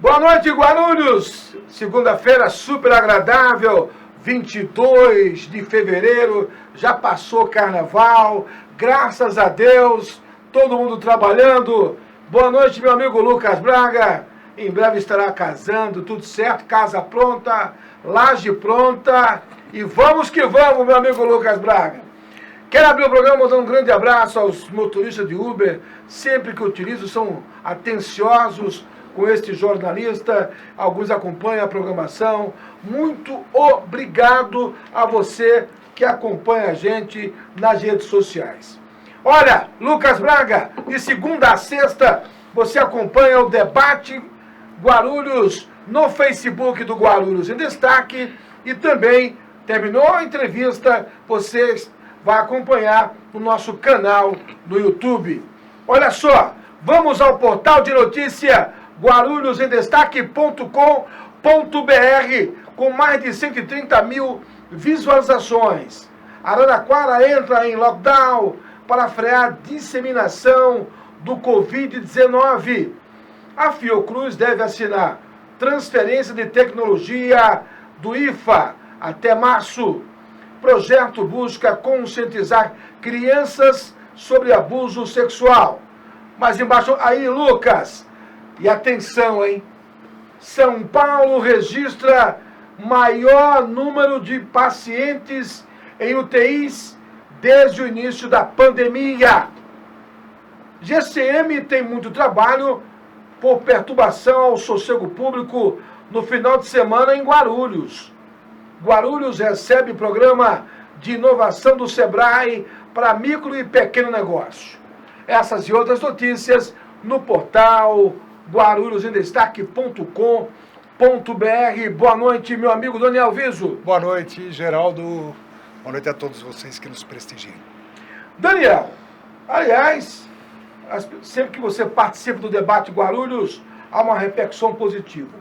Boa noite, Guarulhos! Segunda-feira super agradável, 22 de fevereiro, já passou carnaval, graças a Deus, todo mundo trabalhando. Boa noite, meu amigo Lucas Braga, em breve estará casando, tudo certo, casa pronta, laje pronta, e vamos que vamos, meu amigo Lucas Braga. Quero abrir o programa dando um grande abraço aos motoristas de Uber, sempre que utilizo, são atenciosos com este jornalista, alguns acompanham a programação. Muito obrigado a você que acompanha a gente nas redes sociais. Olha, Lucas Braga, de segunda a sexta, você acompanha o debate Guarulhos no Facebook do Guarulhos em Destaque e também, terminou a entrevista, você vai acompanhar no nosso canal no YouTube. Olha só, vamos ao portal de notícia guarulhosendestaque.com.br com mais de 130 mil visualizações. Araraquara entra em lockdown para frear a disseminação do Covid-19. A Fiocruz deve assinar transferência de tecnologia do IFA até março. Projeto busca conscientizar crianças sobre abuso sexual. Mas embaixo, aí, Lucas, e atenção, hein? São Paulo registra maior número de pacientes em UTIs desde o início da pandemia. GCM tem muito trabalho por perturbação ao sossego público no final de semana em Guarulhos. Guarulhos recebe programa de inovação do Sebrae para micro e pequeno negócio. Essas e outras notícias no portal guarulhosendestaque.com.br. Boa noite, meu amigo Daniel Viso. Boa noite, Geraldo. Boa noite a todos vocês que nos prestigiam. Daniel, aliás, sempre que você participa do debate Guarulhos, há uma repercussão positiva.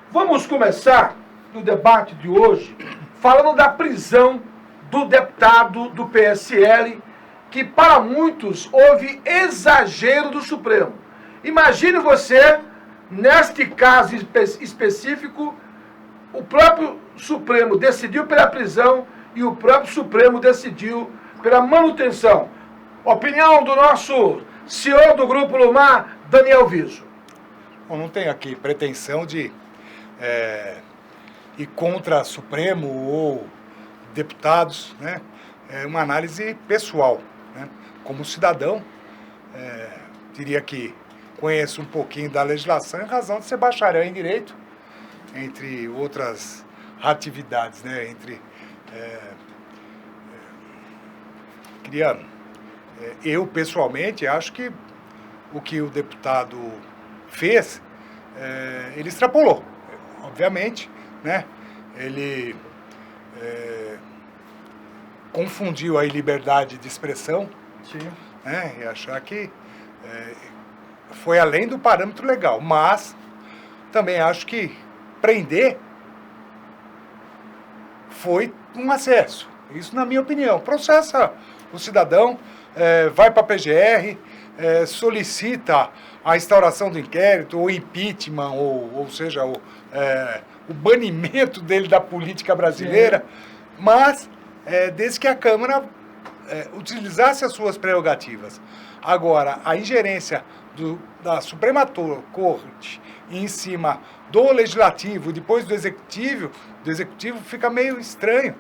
Vamos começar no debate de hoje falando da prisão do deputado do PSL, que para muitos houve exagero do Supremo. Imagine você, neste caso específico, o próprio Supremo decidiu pela prisão e o próprio Supremo decidiu pela manutenção. Opinião do nosso CEO do Grupo Lumar, Daniel Viso. Eu não tenho aqui pretensão de ir contra Supremo ou deputados, né? É uma análise pessoal, né? Como cidadão, diria que conheço um pouquinho da legislação em razão de ser bacharel em Direito, entre outras atividades, né? Eu, pessoalmente, acho que o que o deputado fez, ele extrapolou, obviamente, né? Ele confundiu a liberdade de expressão, sim, né? E achar que foi além do parâmetro legal, mas também acho que prender foi um excesso. Isso na minha opinião. Processa o cidadão, vai para a PGR, solicita a instauração do inquérito, ou impeachment, ou seja, o banimento dele da política brasileira, mas desde que a Câmara utilizasse as suas prerrogativas. Agora, a ingerência da Suprema Corte em cima do Legislativo e depois do Executivo fica meio estranho.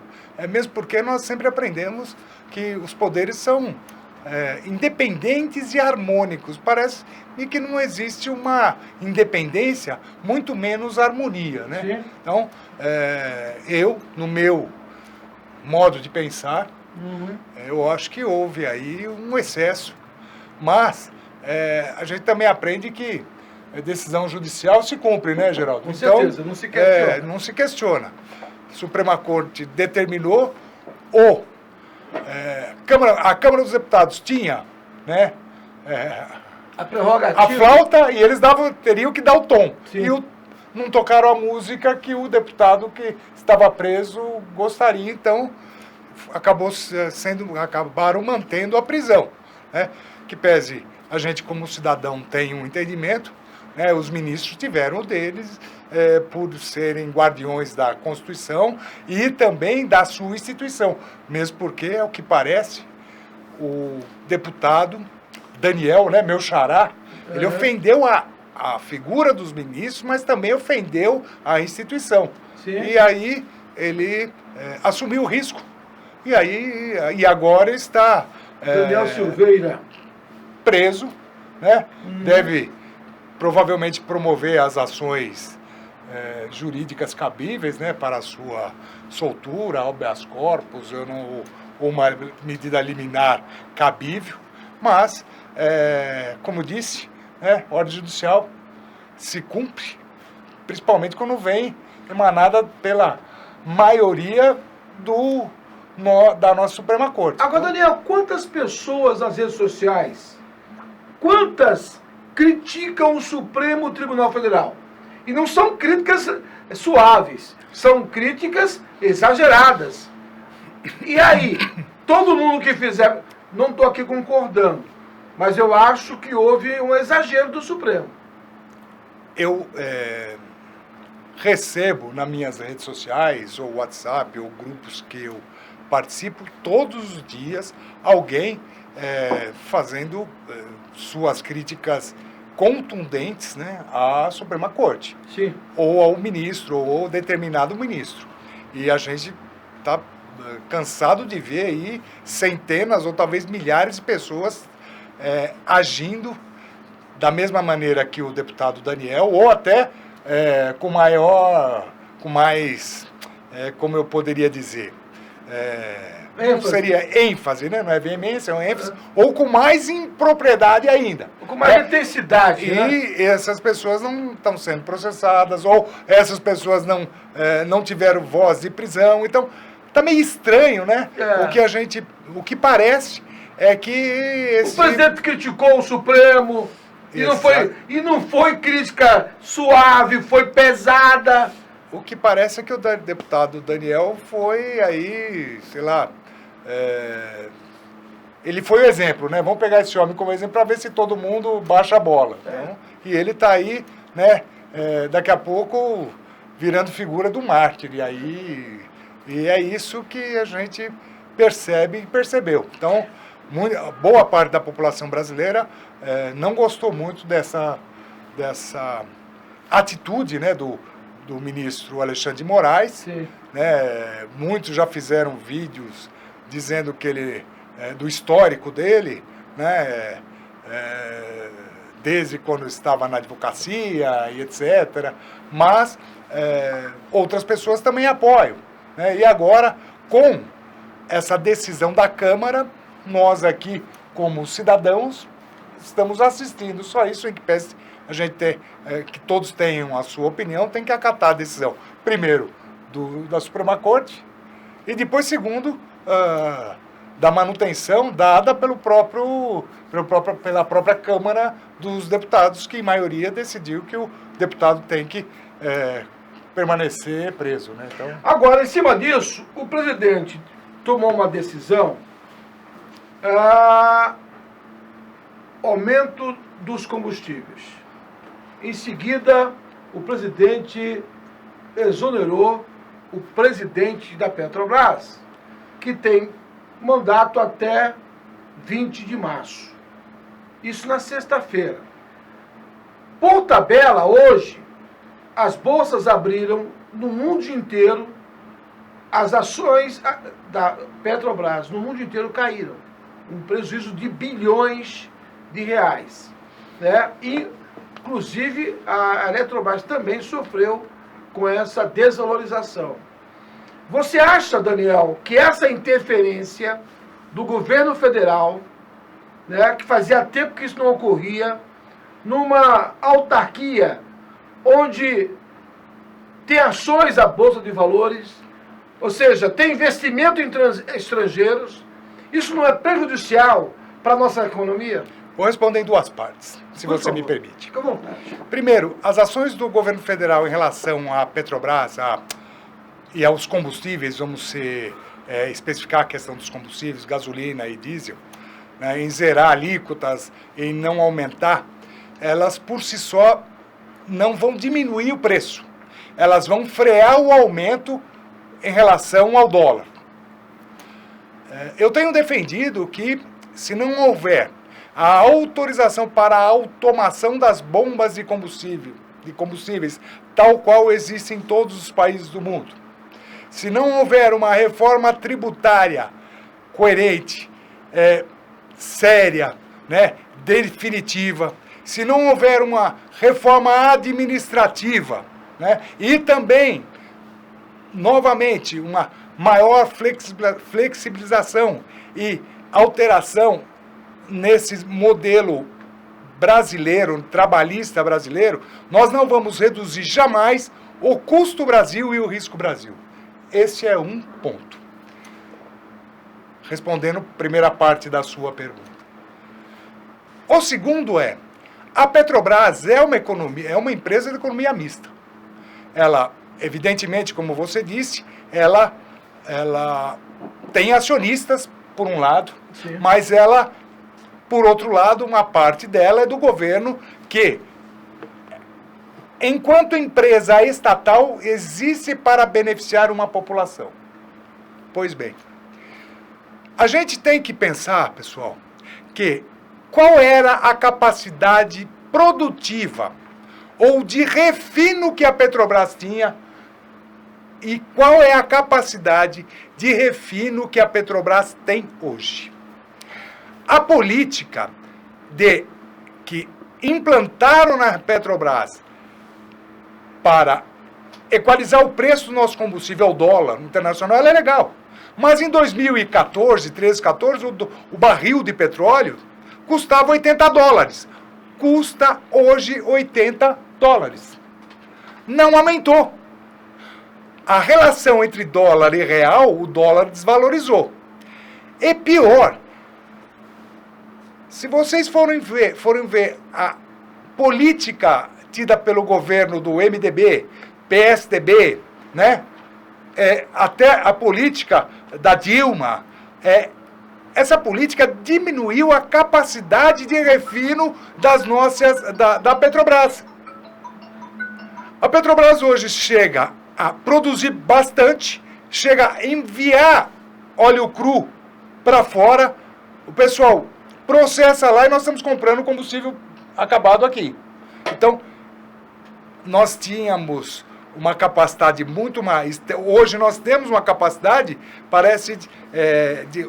Mesmo porque nós sempre aprendemos que os poderes são independentes e harmônicos. Parece-me que não existe uma independência, muito menos harmonia, né? Sim. Então, eu, no meu modo de pensar, eu acho que houve aí um excesso. Mas a gente também aprende que a decisão judicial se cumpre, né, Geraldo? Com certeza, não se questiona. Não se questiona. A Suprema Corte determinou, a Câmara dos Deputados tinha, né, a prerrogativa, a flauta, e eles teriam que dar o tom. Sim. E não tocaram a música que o deputado que estava preso gostaria, então acabaram mantendo a prisão, né? Que pese a gente como cidadão tem um entendimento, né? Os ministros tiveram o deles, por serem guardiões da Constituição e também da sua instituição, mesmo porque, ao que parece, o deputado Daniel, né, meu xará, ele ofendeu a figura dos ministros, mas também ofendeu a instituição. Sim. E aí ele assumiu o risco. E agora está Daniel Silveira preso, né? Deve provavelmente promover as ações jurídicas cabíveis, né, para a sua soltura, habeas corpus, ou uma medida liminar cabível, mas, como disse, né, a ordem judicial se cumpre, principalmente quando vem emanada pela maioria da nossa Suprema Corte. Agora, Daniel, quantas pessoas nas redes sociais, quantas criticam o Supremo Tribunal Federal? E não são críticas suaves, são críticas exageradas. E aí, todo mundo que fizer, não estou aqui concordando, mas eu acho que houve um exagero do Supremo. Eu recebo nas minhas redes sociais, ou WhatsApp, ou grupos que eu participo, todos os dias, alguém fazendo suas críticas contundentes, né, à Suprema Corte. Sim. Ou ao ministro, ou determinado ministro. E a gente está cansado de ver aí centenas ou talvez milhares de pessoas agindo da mesma maneira que o deputado Daniel, ou até com mais, como eu poderia dizer, não seria ênfase, né? Não é veemência, é uma ênfase, ou com mais impropriedade ainda. Com mais intensidade, né? E essas pessoas não estão sendo processadas, ou essas pessoas não tiveram voz de prisão. Então, está meio estranho, né? O que parece é que o presidente criticou o Supremo, e não foi crítica suave, foi pesada. O que parece é que o deputado Daniel foi aí, sei lá, ele foi o exemplo, né? Vamos pegar esse homem como exemplo para ver se todo mundo baixa a bola. Então, e ele está aí, né? Daqui a pouco virando figura do mártir. E é isso que a gente percebe e percebeu. Então, boa parte da população brasileira não gostou muito dessa atitude, né, do ministro Alexandre de Moraes. Sim. Né, muitos já fizeram vídeos dizendo que ele, do histórico dele, né, desde quando estava na advocacia e etc. Mas outras pessoas também apoiam. Né, e agora, com essa decisão da Câmara, nós aqui, como cidadãos, estamos assistindo. Só isso em que pese a gente ter, que todos tenham a sua opinião, tem que acatar a decisão. Primeiro, da Suprema Corte, e depois, segundo, da manutenção dada pela própria Câmara dos Deputados, que, em maioria, decidiu que o deputado tem que permanecer preso. Né? Então... Agora, em cima disso, o presidente tomou uma decisão, aumento dos combustíveis. Em seguida, o presidente exonerou o presidente da Petrobras, que tem mandato até 20 de março. Isso na sexta-feira. Por tabela, hoje, as bolsas abriram no mundo inteiro, as ações da Petrobras no mundo inteiro caíram. Um prejuízo de bilhões de reais. Né? E, inclusive, a Eletrobras também sofreu com essa desvalorização. Você acha, Daniel, que essa interferência do governo federal, né, que fazia tempo que isso não ocorria, numa autarquia onde tem ações à Bolsa de Valores, ou seja, tem investimento em estrangeiros, isso não é prejudicial para a nossa economia? Vou responder em duas partes, se você me permite. Fica à vontade. Primeiro, as ações do governo federal em relação à Petrobras e aos combustíveis, vamos especificar a questão dos combustíveis, gasolina e diesel, né, em zerar alíquotas, em não aumentar, elas por si só não vão diminuir o preço. Elas vão frear o aumento em relação ao dólar. Eu tenho defendido que, se não houver a autorização para a automação das bombas de combustíveis, tal qual existe em todos os países do mundo, se não houver uma reforma tributária coerente, séria, né, definitiva, se não houver uma reforma administrativa, né, e também, novamente, uma maior flexibilização e alteração nesse modelo brasileiro, trabalhista brasileiro, nós não vamos reduzir jamais o custo Brasil e o risco Brasil. Esse é um ponto. Respondendo a primeira parte da sua pergunta. O segundo a Petrobras é uma empresa de economia mista. Ela, evidentemente, como você disse, ela tem acionistas, por um lado, sim, mas ela, por outro lado, uma parte dela é do governo que, enquanto empresa estatal, existe para beneficiar uma população. Pois bem, a gente tem que pensar, pessoal, que qual era a capacidade produtiva ou de refino que a Petrobras tinha e qual é a capacidade de refino que a Petrobras tem hoje. A política que implantaram na Petrobras para equalizar o preço do nosso combustível ao dólar internacional, ela é legal. Mas em 2014, 13, 14, o barril de petróleo custava $80. Custa hoje $80. Não aumentou. A relação entre dólar e real, o dólar desvalorizou. E pior, se vocês forem ver a política tida pelo governo do MDB, PSDB, né? Até a política da Dilma, essa política diminuiu a capacidade de refino da Petrobras. A Petrobras hoje chega a produzir bastante, chega a enviar óleo cru para fora, o pessoal processa lá e nós estamos comprando combustível acabado aqui. Então, nós tínhamos uma capacidade muito mais. Hoje nós temos uma capacidade, parece,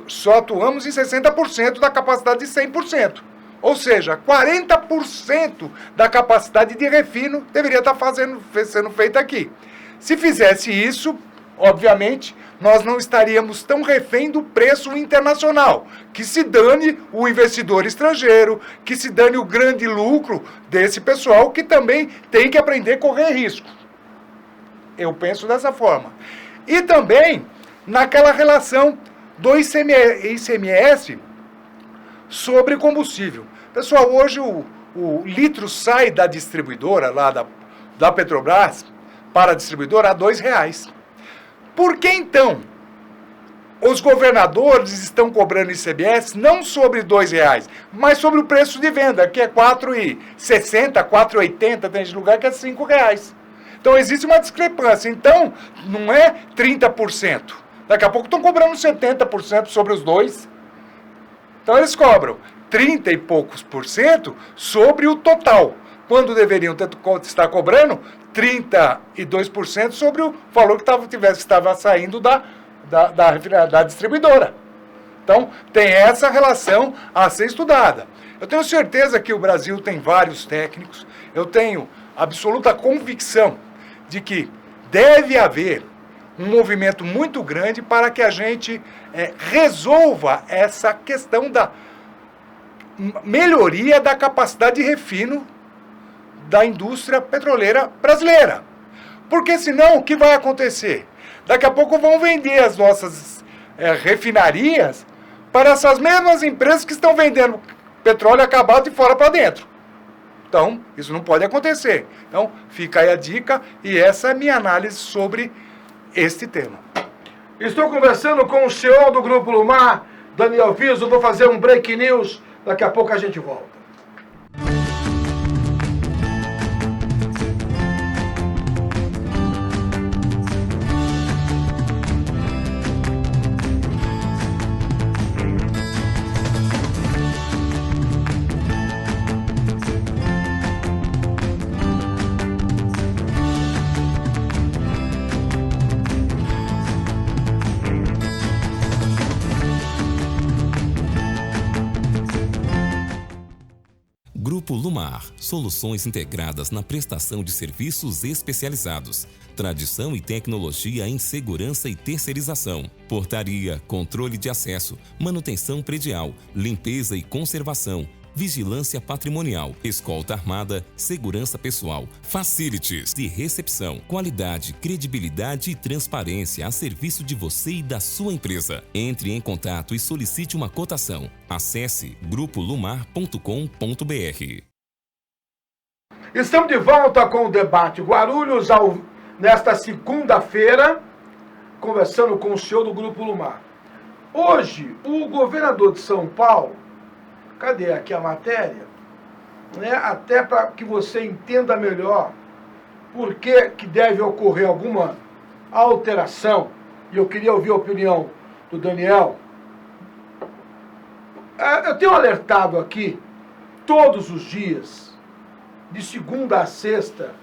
só atuamos em 60% da capacidade de 100%. Ou seja, 40% da capacidade de refino deveria estar sendo feita aqui. Se fizesse isso, obviamente, nós não estaríamos tão refém do preço internacional. Que se dane o investidor estrangeiro, que se dane o grande lucro desse pessoal que também tem que aprender a correr risco. Eu penso dessa forma. E também naquela relação do ICMS sobre combustível. Pessoal, hoje o litro sai da distribuidora, lá da Petrobras, para a distribuidora a R$2. Por que então os governadores estão cobrando ICMS não sobre R$2, mas sobre o preço de venda, que é R$4,60, R$4,80, tem lugar que é R$5. Então existe uma discrepância. Então não é 30%. Daqui a pouco estão cobrando 70% sobre os dois. Então eles cobram 30 e poucos por cento sobre o total, quando deveriam estar cobrando 32% sobre o valor que estava saindo da distribuidora. Então, tem essa relação a ser estudada. Eu tenho certeza que o Brasil tem vários técnicos, eu tenho absoluta convicção de que deve haver um movimento muito grande para que a gente resolva essa questão da melhoria da capacidade de refino da indústria petroleira brasileira. Porque senão, o que vai acontecer? Daqui a pouco vão vender as nossas refinarias para essas mesmas empresas que estão vendendo petróleo acabado de fora para dentro. Então, isso não pode acontecer. Então, fica aí a dica e essa é a minha análise sobre este tema. Estou conversando com o CEO do Grupo Lumar, Daniel Viso. Vou fazer um break news. Daqui a pouco a gente volta. soluções integradas na prestação de serviços especializados, tradição e tecnologia em segurança e terceirização, portaria, controle de acesso, manutenção predial, limpeza e conservação, vigilância patrimonial, escolta armada, segurança pessoal, facilities de recepção, qualidade, credibilidade e transparência a serviço de você e da sua empresa. Entre em contato e solicite uma cotação. Acesse grupolumar.com.br. Estamos de volta com o debate Guarulhos nesta segunda-feira, conversando com o senhor do Grupo Lumar. Hoje, o governador de São Paulo, cadê aqui a matéria? Até para que você entenda melhor por que deve ocorrer alguma alteração, e eu queria ouvir a opinião do Daniel. Eu tenho alertado aqui, todos os dias, de segunda a sexta,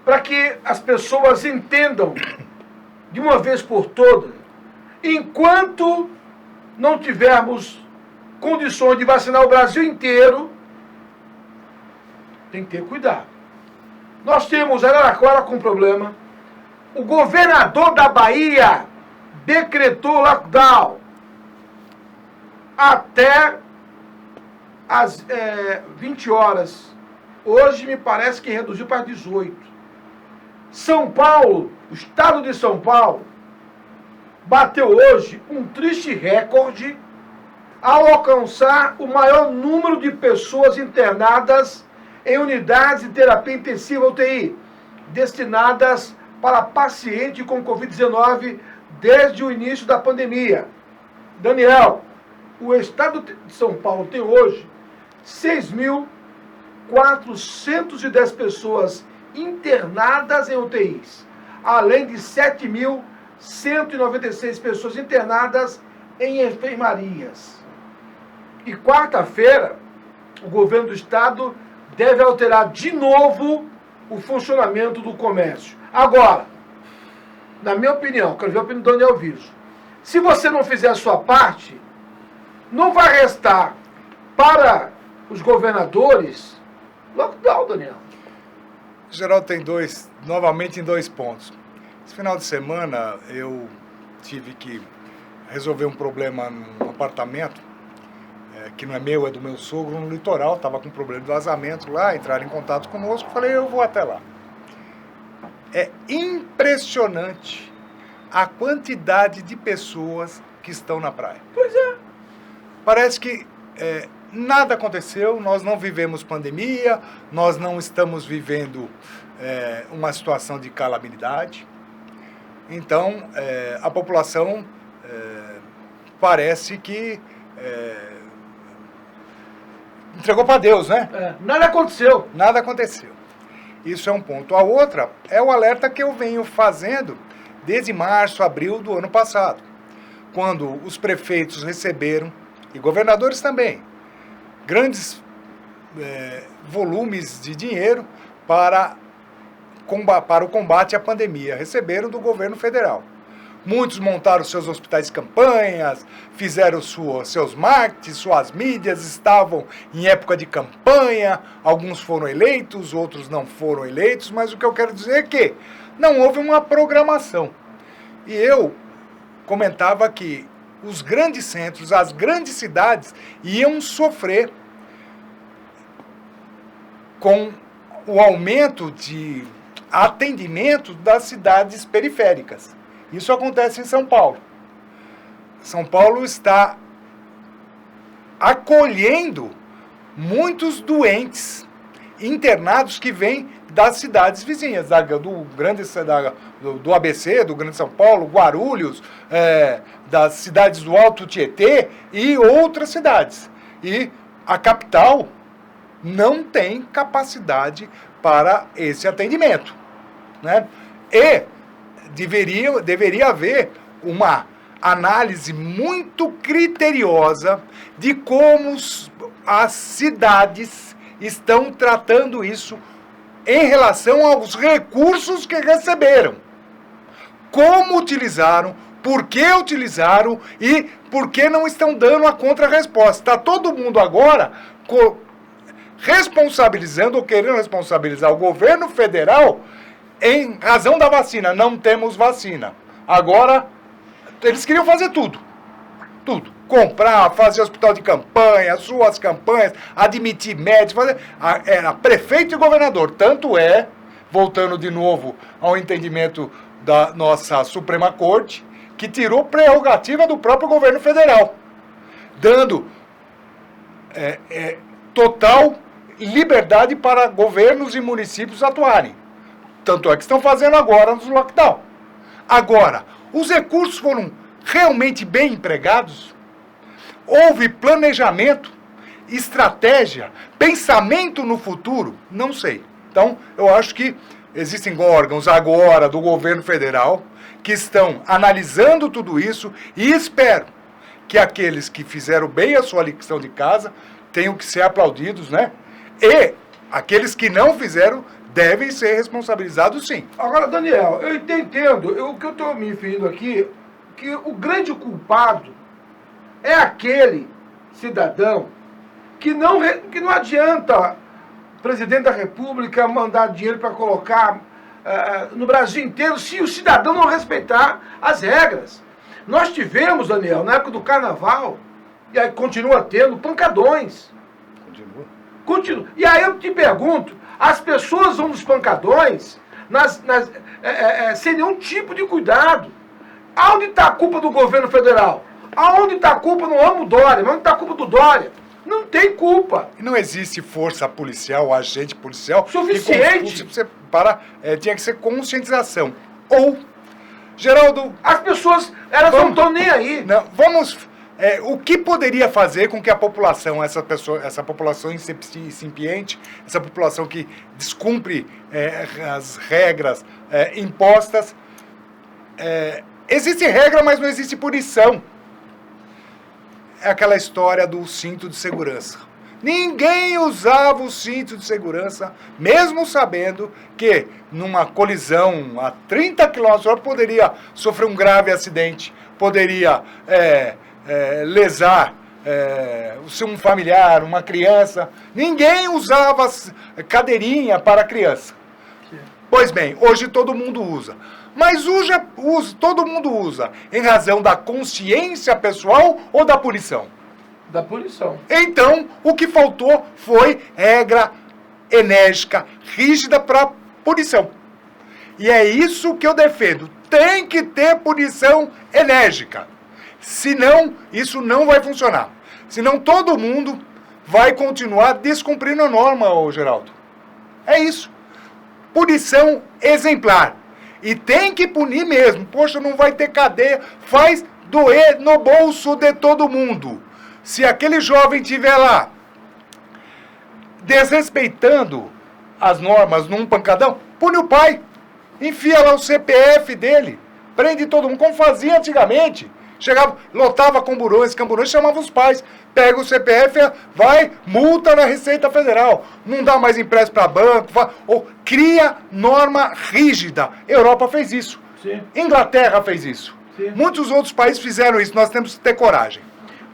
para que as pessoas entendam, de uma vez por todas, enquanto não tivermos condições de vacinar o Brasil inteiro, tem que ter cuidado. Nós temos Araraquara com problema. O governador da Bahia decretou lockdown até às 20 horas. Hoje me parece que reduziu para 18. São Paulo, o estado de São Paulo, bateu hoje um triste recorde ao alcançar o maior número de pessoas internadas em unidades de terapia intensiva UTI, destinadas para paciente com Covid-19 desde o início da pandemia. Daniel, o estado de São Paulo tem hoje 6.410 pessoas internadas em UTIs, além de 7.196 pessoas internadas em enfermarias. E quarta-feira, o governo do estado deve alterar de novo o funcionamento do comércio. Agora, na minha opinião, quero ver a opinião do Daniel Virgem, se você não fizer a sua parte, não vai restar para os governadores lockdown, Daniel. Geraldo tem novamente em dois pontos. Esse final de semana eu tive que resolver um problema num apartamento, que não é meu, é do meu sogro, no litoral. Estava com problema de vazamento lá, entraram em contato conosco, falei, eu vou até lá. É impressionante a quantidade de pessoas que estão na praia. Pois é. Parece que nada aconteceu, nós não vivemos pandemia, nós não estamos vivendo uma situação de calamidade. Então, a população parece que entregou para Deus, né? Nada aconteceu. Nada aconteceu. Isso é um ponto. A outra é o alerta que eu venho fazendo desde março, abril do ano passado, quando os prefeitos receberam, e governadores também, grandes volumes de dinheiro para o combate à pandemia. Receberam do governo federal. Muitos montaram seus hospitais de campanhas, fizeram seus marketing, suas mídias, estavam em época de campanha, alguns foram eleitos, outros não foram eleitos, mas o que eu quero dizer é que não houve uma programação. E eu comentava que os grandes centros, as grandes cidades, iam sofrer com o aumento de atendimento das cidades periféricas. Isso acontece em São Paulo. São Paulo está acolhendo muitos doentes internados que vêm das cidades vizinhas, do ABC, do Grande São Paulo, Guarulhos, das cidades do Alto Tietê e outras cidades. E a capital não tem capacidade para esse atendimento, né? E deveria haver uma análise muito criteriosa de como as cidades estão tratando isso em relação aos recursos que receberam. Como utilizaram, por que utilizaram e por que não estão dando a contra-resposta. Está todo mundo agora responsabilizando ou querendo responsabilizar o governo federal em razão da vacina. Não temos vacina. Agora, eles queriam fazer tudo. Tudo. Comprar, fazer hospital de campanha, suas campanhas, admitir médicos, era prefeito e governador. Tanto é, voltando de novo ao entendimento da nossa Suprema Corte, que tirou prerrogativa do próprio governo federal, dando total liberdade para governos e municípios atuarem. Tanto é que estão fazendo agora nos lockdown. Agora, os recursos foram realmente bem empregados? Houve planejamento, estratégia, pensamento no futuro? Não sei. Então, eu acho que existem órgãos agora do governo federal que estão analisando tudo isso e espero que aqueles que fizeram bem a sua lição de casa tenham que ser aplaudidos, né? E aqueles que não fizeram devem ser responsabilizados, sim. Agora, Daniel, eu entendo, o que eu estou me referindo aqui, que o grande culpado é aquele cidadão que não adianta o presidente da República mandar dinheiro para colocar no Brasil inteiro se o cidadão não respeitar as regras. Nós tivemos, Daniel, na época do Carnaval, e aí continua tendo, pancadões. Continua. E aí eu te pergunto, as pessoas vão nos pancadões sem nenhum tipo de cuidado. Aonde está a culpa do governo federal? Aonde está a culpa? Não amo Dória, mas onde está a culpa do Dória? Não tem culpa. Não existe força policial, agente policial suficiente. Tinha que ser conscientização. Ou, Geraldo... As pessoas, elas não estão nem aí. Não, o que poderia fazer com que a população, essa população incipiente, essa população que descumpre as regras impostas, existe regra, mas não existe punição. É aquela história do cinto de segurança. Ninguém usava o cinto de segurança, mesmo sabendo que numa colisão a 30 km/h poderia sofrer um grave acidente, poderia lesar um familiar, uma criança. Ninguém usava cadeirinha para criança. Pois bem, hoje todo mundo usa. Mas todo mundo usa em razão da consciência pessoal ou da punição? Da punição. Então, o que faltou foi regra enérgica, rígida para punição. E é isso que eu defendo. Tem que ter punição enérgica. Senão, isso não vai funcionar. Senão, todo mundo vai continuar descumprindo a norma, Geraldo. É isso. Punição exemplar. E tem que punir mesmo. Poxa, não vai ter cadeia. Faz doer no bolso de todo mundo. Se aquele jovem estiver lá desrespeitando as normas num pancadão, pune o pai. Enfia lá o CPF dele. Prende todo mundo, como fazia antigamente. Chegava, lotava camburões, chamava os pais. Pega o CPF, vai, multa na Receita Federal. Não dá mais empréstimo para banco. Ou cria norma rígida. Europa fez isso. Sim. Inglaterra fez isso. Sim. Muitos outros países fizeram isso. Nós temos que ter coragem.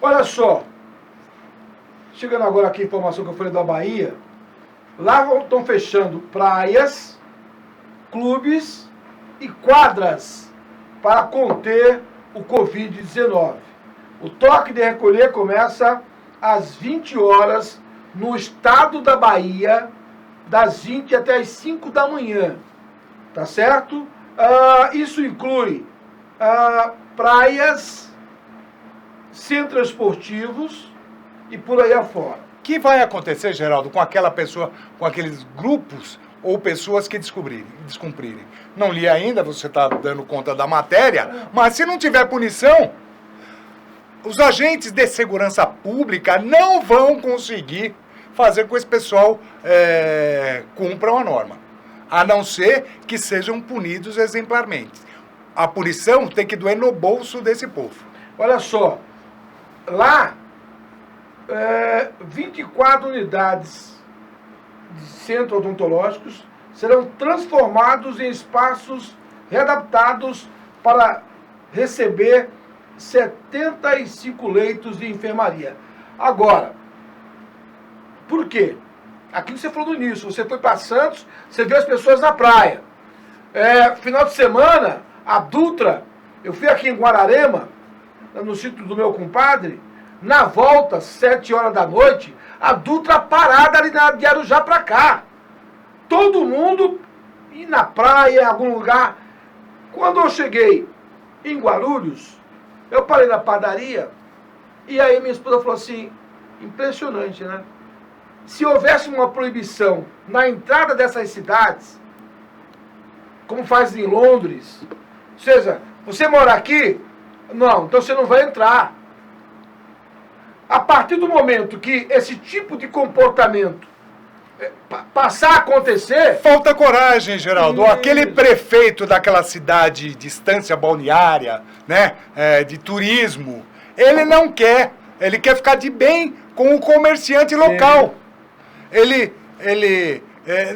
Olha só. Chegando agora aqui a informação que eu falei da Bahia. Lá estão fechando praias, clubes e quadras para conter o Covid-19. O toque de recolher começa às 20 horas no estado da Bahia, das 20 até as 5 da manhã. Tá certo? Isso inclui praias, centros esportivos e por aí afora. O que vai acontecer, Geraldo, com aquela pessoa, com aqueles grupos ou pessoas que descumprirem? Não li ainda, você está dando conta da matéria, mas se não tiver punição, os agentes de segurança pública não vão conseguir fazer com que esse pessoal cumpram a norma, a não ser que sejam punidos exemplarmente. A punição tem que doer no bolso desse povo. Olha só, lá 24 unidades de centros odontológicos serão transformados em espaços readaptados para receber 75 leitos de enfermaria. Agora, por quê? aquilo que você falou no início, você foi para Santos, você vê as pessoas na praia. Final de semana, a Dutra, eu fui aqui em Guararema, no sítio do meu compadre, na volta, 7 horas da noite, a Dutra parada ali de Arujá para cá. Todo mundo ir na praia, em algum lugar. Quando eu cheguei em Guarulhos, eu parei na padaria, e aí minha esposa falou assim, impressionante, né? Se houvesse uma proibição na entrada dessas cidades, como faz em Londres, ou seja, você mora aqui, não, então você não vai entrar. A partir do momento que esse tipo de comportamento passar a acontecer... Falta coragem, Geraldo. Aquele prefeito daquela cidade de estância balneária, né, de turismo, ele não quer, ele quer ficar de bem com o comerciante local. Ele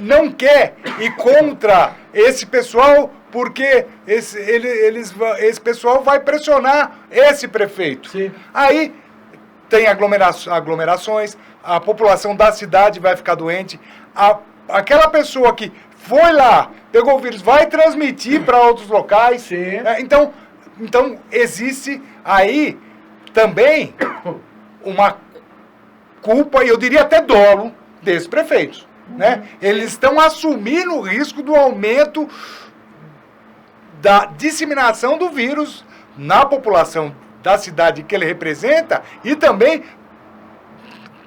não quer ir contra esse pessoal, porque esse pessoal vai pressionar esse prefeito. Sim. Aí tem aglomerações, a população da cidade vai ficar doente, aquela pessoa que foi lá, pegou o vírus, vai transmitir para outros locais. Sim. Então, existe aí também uma culpa, e eu diria até dolo, desses prefeitos. Né? Eles estão assumindo o risco do aumento da disseminação do vírus na população da cidade que ele representa e também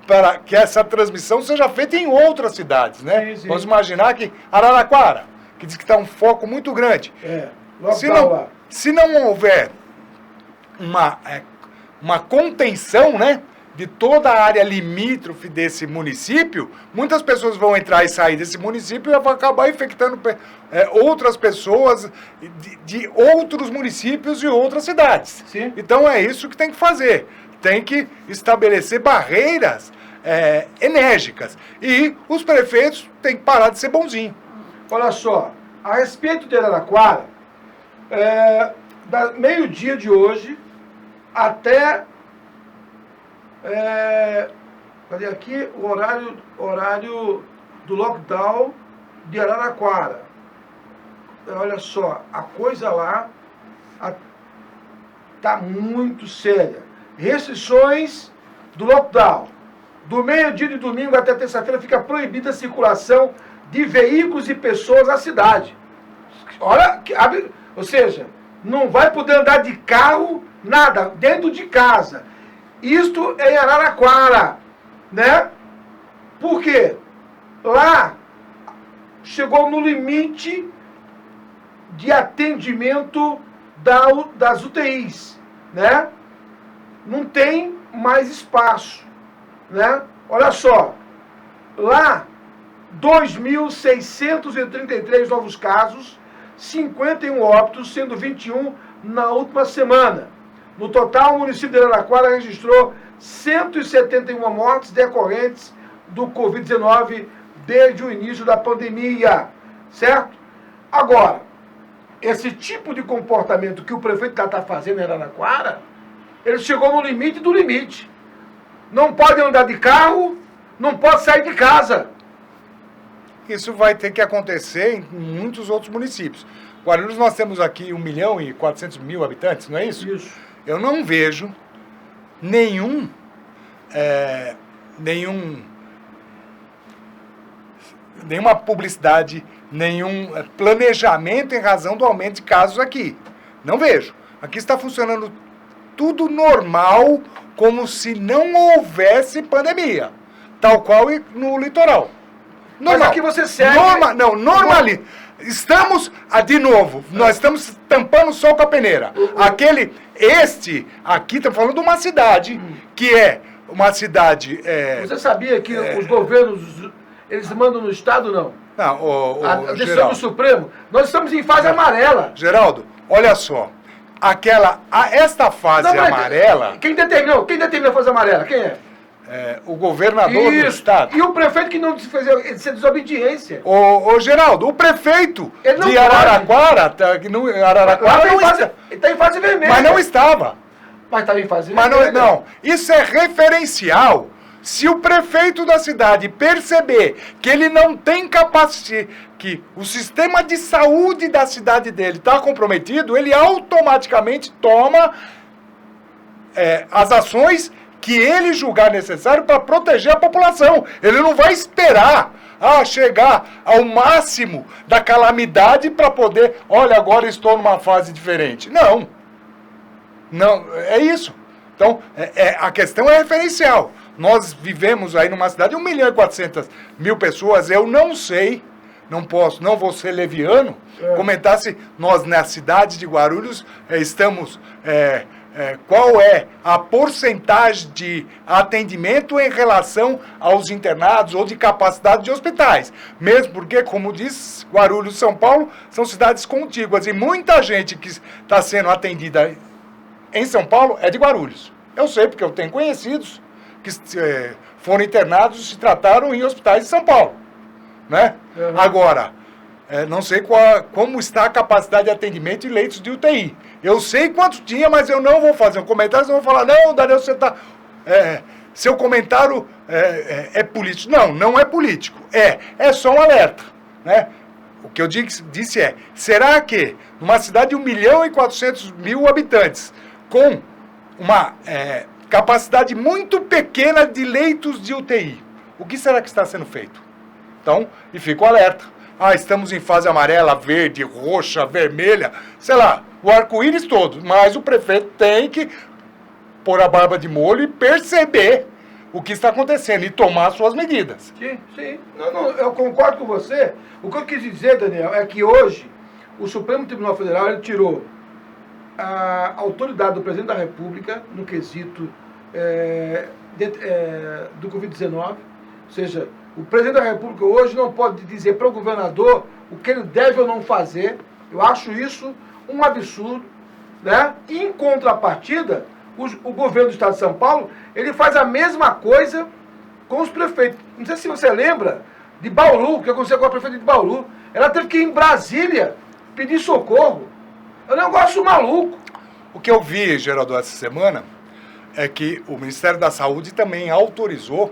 para que essa transmissão seja feita em outras cidades, né? Sim, sim. Vamos imaginar que Araraquara, que diz que está um foco muito grande. Se não houver uma contenção, né, de toda a área limítrofe desse município, muitas pessoas vão entrar e sair desse município e vão acabar infectando outras pessoas de outros municípios e outras cidades. Sim. Então é isso que tem que fazer. Tem que estabelecer barreiras enérgicas. E os prefeitos têm que parar de ser bonzinhos. Olha só, a respeito de Araraquara, da meio-dia de hoje até... cadê aqui o horário do lockdown de Araraquara? Olha só, a coisa lá está muito séria. Restrições do lockdown. Do meio-dia de domingo até terça-feira fica proibida a circulação de veículos e pessoas na cidade. Olha, ou seja, não vai poder andar de carro, nada, dentro de casa. Isto é em Araraquara, né? Por quê? Lá chegou no limite de atendimento das UTIs, né? Não tem mais espaço, né? Olha só, lá 2.633 novos casos, 51 óbitos, sendo 21 na última semana. No total, o município de Araraquara registrou 171 mortes decorrentes do Covid-19 desde o início da pandemia, certo? Agora, esse tipo de comportamento que o prefeito está fazendo em Araraquara, ele chegou no limite do limite. Não pode andar de carro, não pode sair de casa. Isso vai ter que acontecer em muitos outros municípios. Guarulhos, nós temos aqui 1.400.000 habitantes, não é isso? Isso. Eu não vejo nenhuma publicidade, nenhum planejamento em razão do aumento de casos aqui. Não vejo. Aqui está funcionando tudo normal, como se não houvesse pandemia. Tal qual no litoral. Normal. Mas aqui você segue... Normaliza. Estamos, de novo, nós estamos tampando o sol com a peneira. Aqui, estamos falando de uma cidade, que é uma cidade... Você sabia que os governos, eles mandam no Estado, não? Não, a decisão do Supremo, nós estamos em fase amarela. Geraldo, olha só, esta fase amarela... Quem determinou a fase amarela? Quem é? O governador do estado. E o prefeito que não fez desobediência. Ô Geraldo, o prefeito de Araraquara, ele está em fase vermelha. Mas não estava. Mas estava em fase vermelha. Mas não, isso é referencial Se o prefeito da cidade perceber que ele não tem capacidade, que o sistema de saúde da cidade dele está comprometido, ele automaticamente toma as ações que ele julgar necessário para proteger a população. Ele não vai esperar chegar ao máximo da calamidade para poder, olha, agora estou numa fase diferente. Não. Não, é isso. Então, a questão é referencial. Nós vivemos aí numa cidade de 1.400.000 pessoas. Eu não sei, não vou ser leviano, comentar se nós na cidade de Guarulhos estamos... qual é a porcentagem de atendimento em relação aos internados ou de capacidade de hospitais. Mesmo porque, como diz, Guarulhos e São Paulo são cidades contíguas e muita gente que está sendo atendida em São Paulo é de Guarulhos. Eu sei porque eu tenho conhecidos que foram internados e se trataram em hospitais de São Paulo. Né? Uhum. Agora, não sei como está a capacidade de atendimento e leitos de UTI. Eu sei quanto tinha, mas eu não vou fazer um comentário, senão eu vou falar, não, Daniel, você está... seu comentário é político. Não, não é político. É só um alerta. Né? O que eu disse será que numa cidade de 1.400.000 habitantes, com uma capacidade muito pequena de leitos de UTI, o que será que está sendo feito? Então, e fica o alerta. Estamos em fase amarela, verde, roxa, vermelha, sei lá, o arco-íris todo. Mas o prefeito tem que pôr a barba de molho e perceber o que está acontecendo e tomar suas medidas. Sim. Não, eu concordo com você. O que eu quis dizer, Daniel, é que hoje o Supremo Tribunal Federal ele tirou a autoridade do presidente da República no quesito do Covid-19, ou seja, o presidente da República hoje não pode dizer para o governador o que ele deve ou não fazer. Eu acho isso um absurdo, né? Em contrapartida, o governo do estado de São Paulo, ele faz a mesma coisa com os prefeitos. Não sei se você lembra de Bauru, o que aconteceu com a prefeita de Bauru. Ela teve que ir em Brasília pedir socorro. É um negócio maluco. O que eu vi, Geraldo, essa semana, é que o Ministério da Saúde também autorizou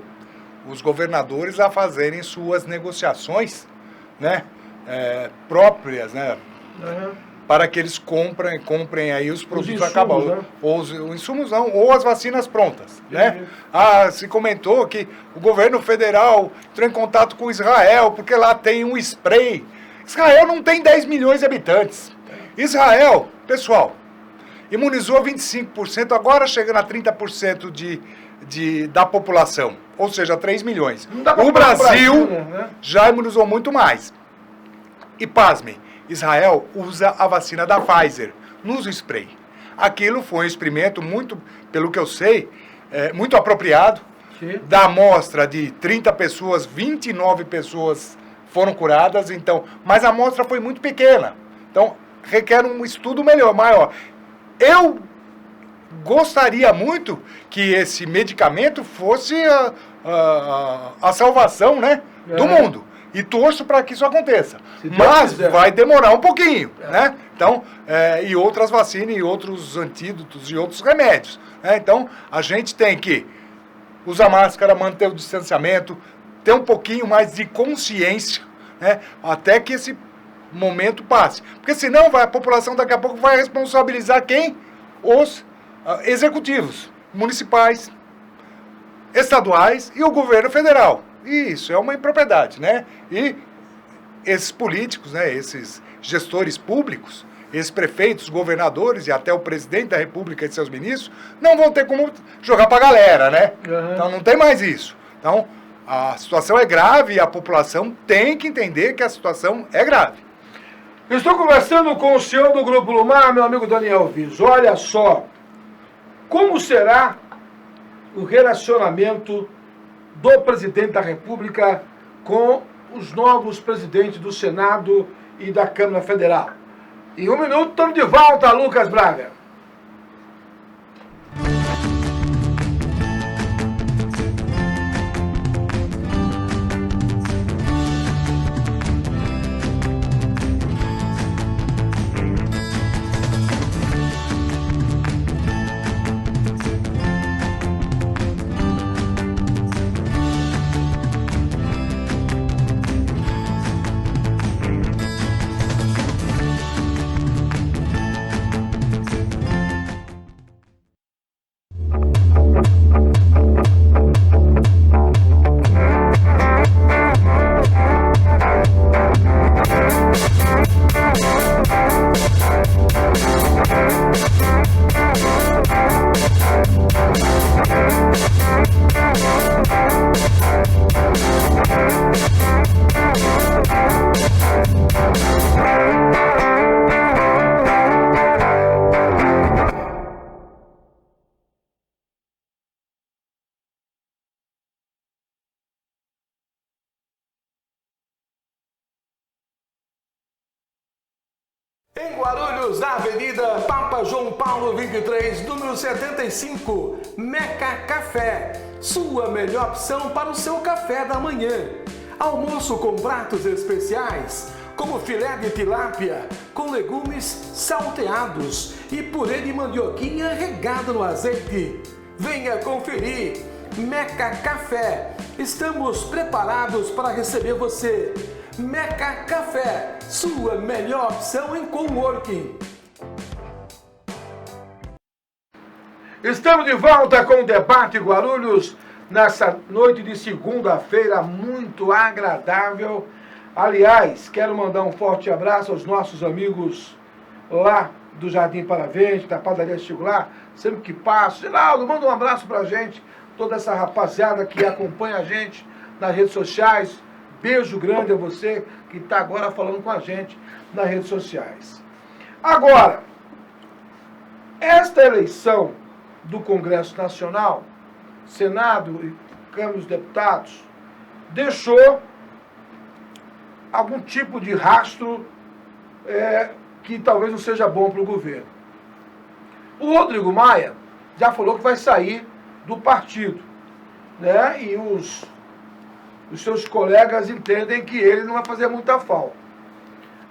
os governadores a fazerem suas negociações, né, próprias, né, para que eles comprem aí os produtos acabados, né? Ou os insumos não, ou as vacinas prontas, né? Se comentou que o governo federal entrou em contato com Israel, porque lá tem um spray. Israel não tem 10 milhões de habitantes. Israel, pessoal, imunizou 25%, agora chegando a 30% da população, ou seja, 3 milhões. O Brasil já imunizou muito mais. E pasmem, Israel usa a vacina da Pfizer, não usa spray. Aquilo foi um experimento muito, pelo que eu sei, muito apropriado. Sim. Da amostra de 30 pessoas, 29 pessoas foram curadas, então, mas a amostra foi muito pequena. Então, requer um estudo maior. Eu gostaria muito que esse medicamento fosse a salvação, né, do mundo. E torço para que isso aconteça. Mas vai demorar um pouquinho, né? Então, e outras vacinas, e outros antídotos, e outros remédios. Né? Então, a gente tem que usar máscara, manter o distanciamento, ter um pouquinho mais de consciência, né? Até que esse momento passe. Porque senão a população daqui a pouco vai responsabilizar quem? Os executivos municipais, estaduais e o governo federal. E isso é uma impropriedade, né? E esses políticos, né, esses gestores públicos, esses prefeitos, governadores e até o presidente da República e seus ministros não vão ter como jogar pra galera, né? Então não tem mais isso. Então a situação é grave e a população tem que entender que a situação é grave. Eu estou conversando com o senhor do Grupo Lumar, meu amigo Daniel Viso. Olha só, como será o relacionamento do presidente da República com os novos presidentes do Senado e da Câmara Federal? Em 1 minuto, estamos de volta, Lucas Braga. Em Guarulhos, na Avenida Papa João Paulo 23, número 75, Meca Café. Sua melhor opção para o seu café da manhã. Almoço com pratos especiais, como filé de tilápia, com legumes salteados e purê de mandioquinha regado no azeite. Venha conferir. Meca Café. Estamos preparados para receber você. Meca Café, sua melhor opção em coworking. Estamos de volta com o Debate Guarulhos nessa noite de segunda-feira muito agradável. Aliás, quero mandar um forte abraço aos nossos amigos lá do Jardim Paravente, da Padaria Esticular, sempre que passo. Geraldo, manda um abraço pra gente, toda essa rapaziada que acompanha a gente nas redes sociais. Beijo grande a você que está agora falando com a gente nas redes sociais. Agora, esta eleição do Congresso Nacional, Senado e Câmara dos Deputados, deixou algum tipo de rastro que talvez não seja bom para o governo. O Rodrigo Maia já falou que vai sair do partido, né? E os seus colegas entendem que ele não vai fazer muita falta.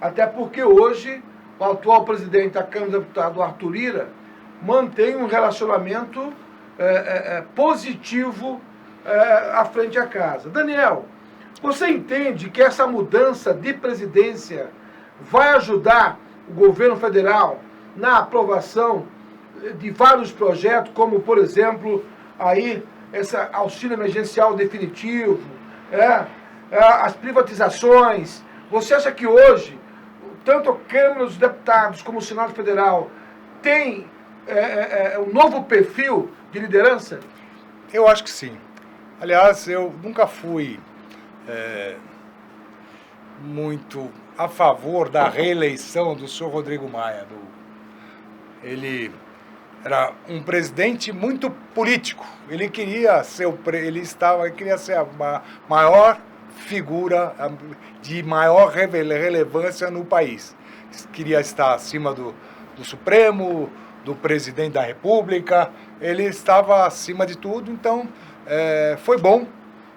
Até porque hoje o atual presidente da Câmara dos Deputados, Arthur Lira, mantém um relacionamento positivo à frente à casa. Daniel, você entende que essa mudança de presidência vai ajudar o governo federal na aprovação de vários projetos, como, por exemplo, aí, esse auxílio emergencial definitivo, as privatizações? Você acha que hoje, tanto a Câmara dos Deputados como o Senado Federal tem um novo perfil de liderança? Eu acho que sim. Aliás, eu nunca fui muito a favor da reeleição do senhor Rodrigo Maia. Ele era um presidente muito político. Ele queria ser a maior figura de maior relevância no país. Queria estar acima do Supremo, do presidente da República. Ele estava acima de tudo, então foi bom,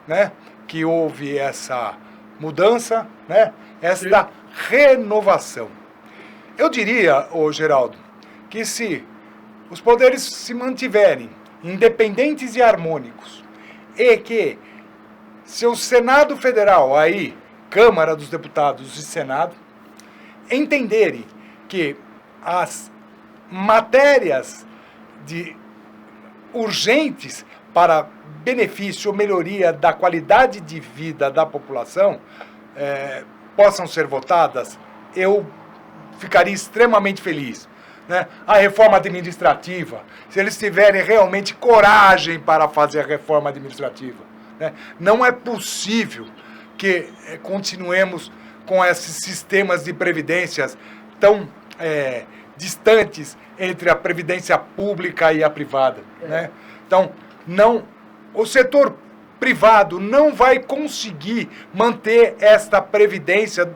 né, que houve essa mudança, né, essa renovação. Eu diria, Geraldo, que se os poderes se mantiverem independentes e harmônicos e que se o Senado Federal, aí, Câmara dos Deputados e Senado, entenderem que as matérias urgentes para benefício ou melhoria da qualidade de vida da população possam ser votadas, eu ficaria extremamente feliz. Né? A reforma administrativa, se eles tiverem realmente coragem para fazer a reforma administrativa, né? Não é possível que continuemos com esses sistemas de previdências tão distantes entre a previdência pública e a privada. Né? Então, o setor privado não vai conseguir manter esta previdência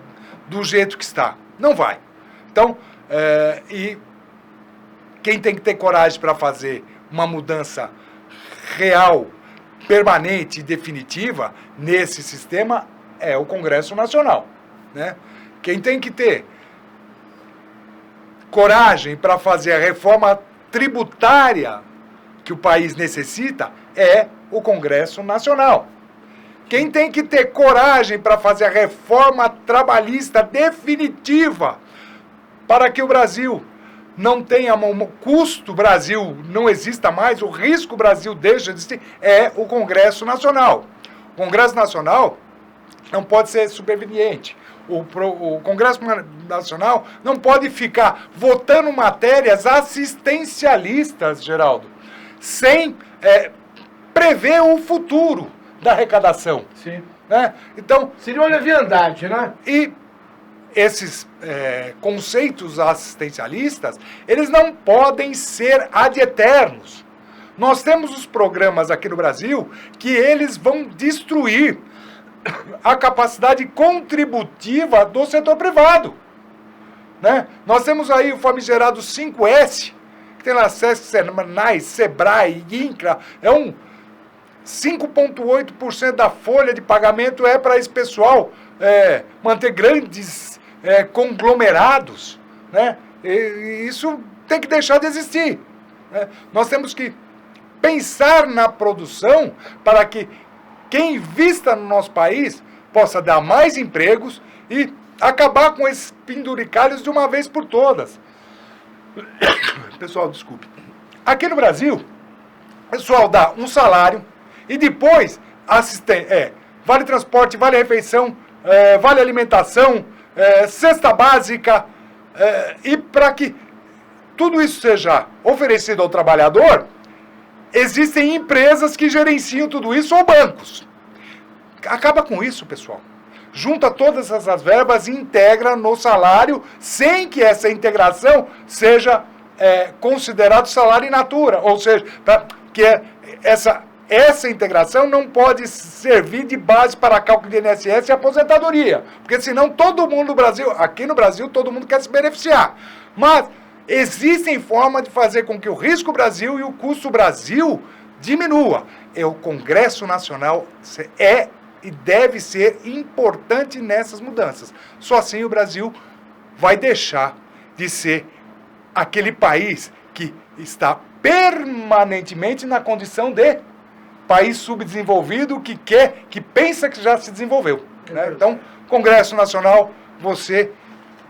do jeito que está. Não vai. Então, e quem tem que ter coragem para fazer uma mudança real, permanente e definitiva nesse sistema é o Congresso Nacional. Né? Quem tem que ter coragem para fazer a reforma tributária que o país necessita é o Congresso Nacional. Quem tem que ter coragem para fazer a reforma trabalhista definitiva para que o Brasil não tenha um custo, Brasil não exista mais, o risco Brasil deixa de existir, é o Congresso Nacional. O Congresso Nacional não pode ser superveniente. O Congresso Nacional não pode ficar votando matérias assistencialistas, Geraldo, sem prever o futuro da arrecadação. Sim. Né? Então, seria uma leviandade, né? E esses conceitos assistencialistas, eles não podem ser ad eternos. Nós temos os programas aqui no Brasil que eles vão destruir a capacidade contributiva do setor privado. né? Nós temos aí o famigerado 5S, que tem lá SESC, Senai, Sebrae, INCRA, 5,8% da folha de pagamento é para esse pessoal manter grandes conglomerados, né? E isso tem que deixar de existir, né? Nós temos que pensar na produção para que quem invista no nosso país possa dar mais empregos e acabar com esses penduricalhos de uma vez por todas. Pessoal, desculpe. Aqui no Brasil, o pessoal dá um salário e depois vale transporte, vale refeição, vale alimentação, cesta básica, e para que tudo isso seja oferecido ao trabalhador, existem empresas que gerenciam tudo isso ou bancos. Acaba com isso, pessoal. Junta todas essas verbas e integra no salário, sem que essa integração seja considerado salário in natura. Ou seja, que essa integração não pode servir de base para cálculo de INSS e aposentadoria. Porque senão todo mundo no Brasil, aqui no Brasil, todo mundo quer se beneficiar. Mas existem formas de fazer com que o risco Brasil e o custo Brasil diminua. O Congresso Nacional e deve ser importante nessas mudanças. Só assim o Brasil vai deixar de ser aquele país que está permanentemente na condição de país subdesenvolvido que pensa que já se desenvolveu, né? Então, Congresso Nacional, você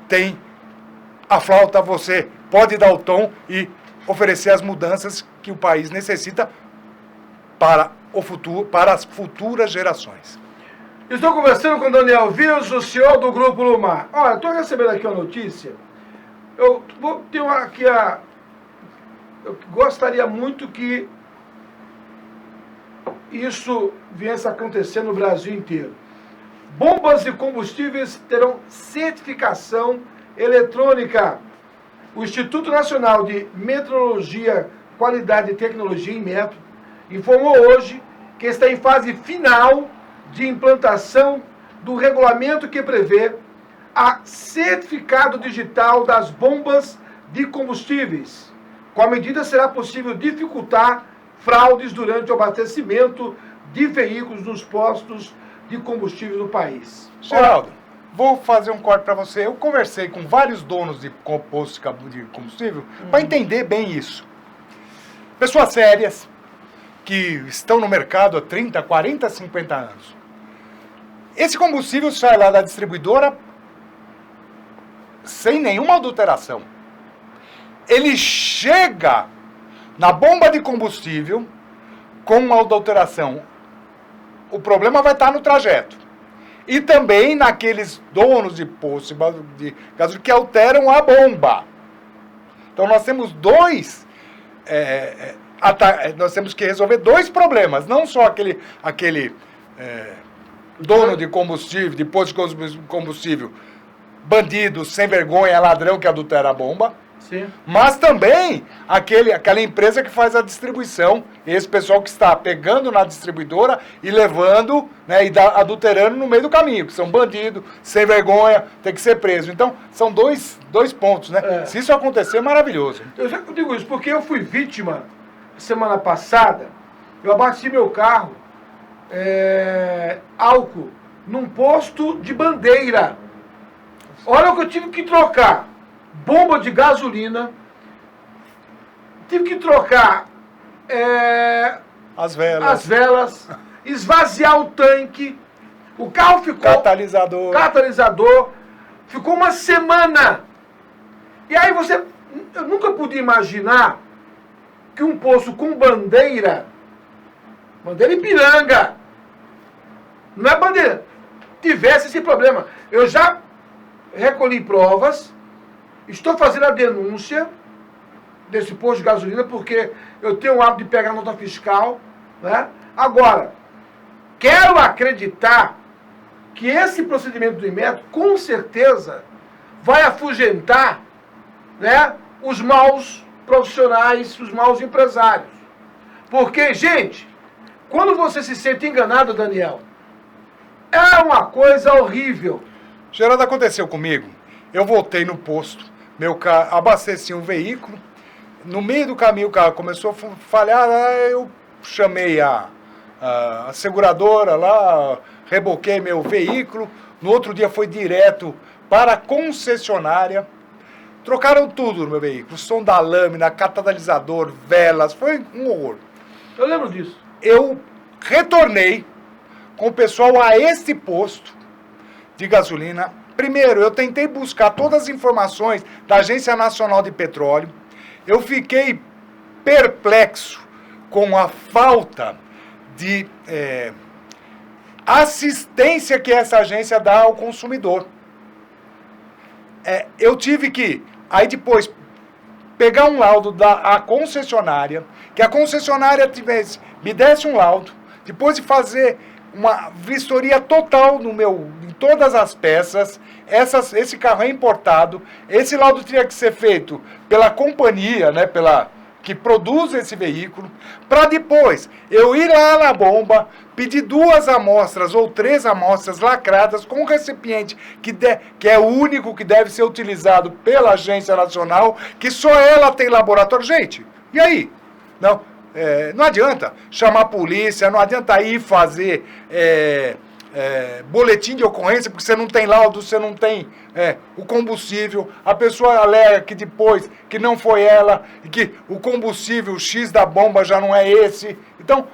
tem a flauta, você pode dar o tom e oferecer as mudanças que o país necessita para o futuro, para as futuras gerações. Estou conversando com Daniel Wilson, o CEO do Grupo Lumar. Olha, estou recebendo aqui uma notícia. Eu vou ter eu gostaria muito que isso viesse a acontecer no Brasil inteiro. Bombas de combustíveis terão certificação eletrônica. O Instituto Nacional de Metrologia, Qualidade e Tecnologia, INMET, informou hoje que está em fase final de implantação do regulamento que prevê a certificado digital das bombas de combustíveis. Com a medida será possível dificultar fraudes durante o abastecimento de veículos nos postos de combustível do país. Geraldo, vou fazer um corte para você. Eu conversei com vários donos de postos de combustível para entender bem isso. Pessoas sérias que estão no mercado há 30, 40, 50 anos. Esse combustível sai lá da distribuidora sem nenhuma adulteração. Ele chega na bomba de combustível com uma adulteração. O problema vai estar no trajeto. E também naqueles donos de posto de gasolina que alteram a bomba. Então nós temos nós temos que resolver dois problemas. Não só aquele dono de combustível, de posto de combustível, bandido, sem vergonha, ladrão que adultera a bomba. Sim. Mas também aquela empresa que faz a distribuição, esse pessoal que está pegando na distribuidora e levando, né, e adulterando no meio do caminho, que são bandidos, sem vergonha, tem que ser preso. Então, são dois pontos, né? Se isso acontecer, é maravilhoso. Eu já digo isso porque eu fui vítima, semana passada, eu abasteci meu carro, álcool, num posto de Bandeira. Olha o que eu tive que trocar. Bomba de gasolina, tive que trocar as velas, esvaziar o tanque, o carro ficou... Catalisador, ficou uma semana. E aí eu nunca podia imaginar que um posto com bandeira Ipiranga, não é bandeira, tivesse esse problema. Eu já recolhi provas, estou fazendo a denúncia desse posto de gasolina, porque eu tenho o hábito de pegar nota fiscal, né? Agora, quero acreditar que esse procedimento do INMET, com certeza, vai afugentar, né, os maus profissionais, os maus empresários. Porque, gente, quando você se sente enganado, Daniel, é uma coisa horrível. Geraldo, aconteceu comigo. eu voltei no posto, meu carro, abasteci um veículo, no meio do caminho o carro começou a falhar, eu chamei a seguradora lá, reboquei meu veículo, no outro dia foi direto para a concessionária, trocaram tudo no meu veículo, som da lâmina, catalisador, velas, foi um horror. Eu lembro disso. Eu retornei com o pessoal a este posto de gasolina. Primeiro, eu tentei buscar todas as informações da Agência Nacional de Petróleo. Eu fiquei perplexo com a falta de assistência que essa agência dá ao consumidor. Eu tive que, aí depois, pegar um laudo da concessionária, que a concessionária me desse um laudo, depois de fazer uma vistoria total em todas as peças, esse carro é importado, esse laudo teria que ser feito pela companhia, né, que produz esse veículo, para depois eu ir lá na bomba, pedir 2 amostras ou 3 amostras lacradas com um recipiente que é o único que deve ser utilizado pela Agência Nacional, que só ela tem laboratório. Gente, e aí? Não adianta chamar a polícia, não adianta ir fazer boletim de ocorrência, porque você não tem laudo, você não tem o combustível, a pessoa alega que depois, que não foi ela, e que o combustível X da bomba já não é esse. Então,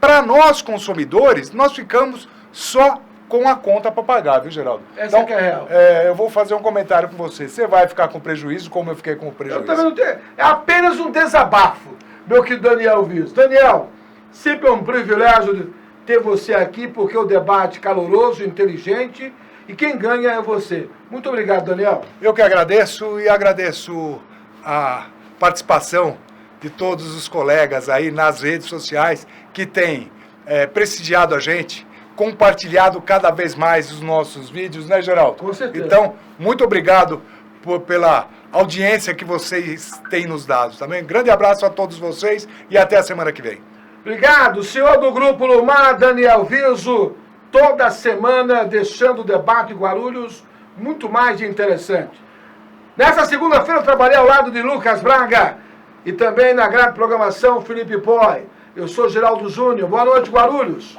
para nós consumidores, nós ficamos só com a conta para pagar, viu, Geraldo? Essa que é real. Eu vou fazer um comentário com você. Você vai ficar com prejuízo, como eu fiquei com prejuízo. Eu também não tenho. É apenas um desabafo, meu querido Daniel Viso. Daniel, sempre é um privilégio ter você aqui, porque o debate caloroso, inteligente, e quem ganha é você. Muito obrigado, Daniel. Eu que agradeço e agradeço a participação de todos os colegas aí nas redes sociais que têm prestigiado a gente, compartilhado cada vez mais os nossos vídeos, né, Geraldo? Com certeza. Então, muito obrigado pela audiência que vocês têm nos dado também. Grande abraço a todos vocês e até a semana que vem. Obrigado, senhor do Grupo Lumar, Daniel Viso, toda semana deixando o debate Guarulhos muito mais interessante. Nessa segunda-feira eu trabalhei ao lado de Lucas Braga e também na grande programação Felipe Poi. Eu sou Geraldo Júnior. Boa noite, Guarulhos.